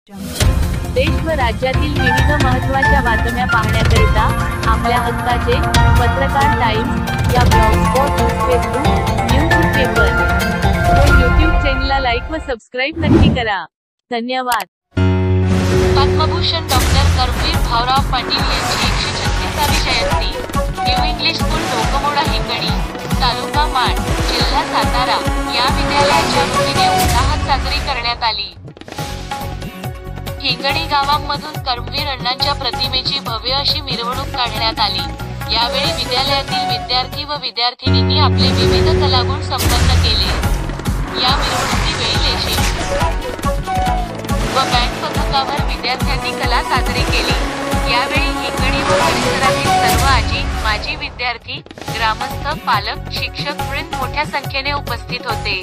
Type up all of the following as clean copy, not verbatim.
देश व राज्यातील विविध महत्त्वाच्या बातम्या पाहण्याकरिता आपल्या हक्काचे पत्रकार टाइम्स या ब्लॉगस्पॉट, फेसबुक, न्यूज पेपर व यूट्यूब चॅनलला लाईक व सबस्क्राईब नक्की करा. धन्यवाद. पद्मभूषण डॉक्टर करमवीर भाऊराव पाटील यांची 136वी जयंती न्यू इंग्लिश स्कूल लोकमोडा हिंगणी, तालुका माण, जिल्हा सातारा या विद्यालयाच्या वतीने उत्साहात साजरी करण्यात आली. हिंगणी गावांमधून करमवीर अण्णांच्या प्रतिमेची भव्य अशी मिरवणूक काढण्यात आली. यावेळी विद्यालयातील विद्यार्थी व विद्यार्थिनींनी आपले विविध कलागुण संपन्न केले. या मिरवणुकीवेळी लेझीम व बँड पथकावर विद्यार्थ्यांनी कला साजरी केली. यावेळी हिंगणी व परिसरातील सर्व आजी, माजी विद्यार्थी, ग्रामस्थ, पालक, शिक्षक वृंद मोठ्या संख्येने उपस्थित होते.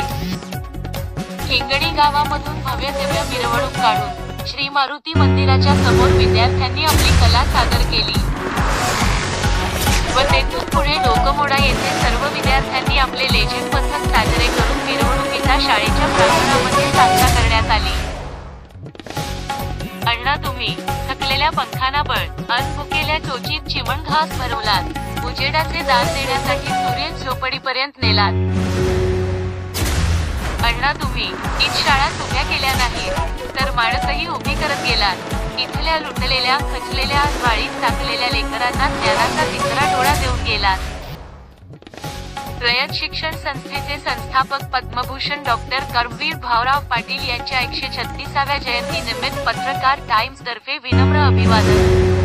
हिंगणी गावामधून भव्य दिव्य मिरवणूक काढून श्री मारुती मंदिराच्या समोर विद्यार्थ्यांनी आपली कला सादर केली व तेथून पुढे लोकमोडा येथे सर्व विद्यार्थ्यांनी आपले लेझीम पथक साजरे करून मिरवणुकीचा शाळेच्या प्रांगणामध्ये साजरा करण्यात आली. अण्णा तुम्ही थकलेल्या पंखांना बळ, अन भुकेल्या चोचीत चिमण घास भरवलात, उजेडाचे दान देण्यासाठी सूर्य झोपडीपर्यंत नेलात. अण्णा तुम्ही हीच शाळा उभ्या केल्या नाहीत तर माणसंही उभी करत गेलात. इथल्या लुटलेल्या, खचलेल्या, वाळीत टाकलेल्या लेकरांना ज्ञानाचा तिसरा डोळा देऊन गेलात. रयत शिक्षण संस्थेचे संस्थापक पद्मभूषण डॉक्टर करमवीर भाऊराव पाटील यांच्या 136व्या जयंतीनिमित्त पत्रकार टाइम्स तर्फे विनम्र अभिवादन.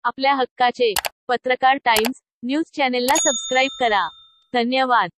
आपल्या हक्काचे पत्रकार टाइम्स न्यूज चॅनलला सबस्क्राईब करा. धन्यवाद.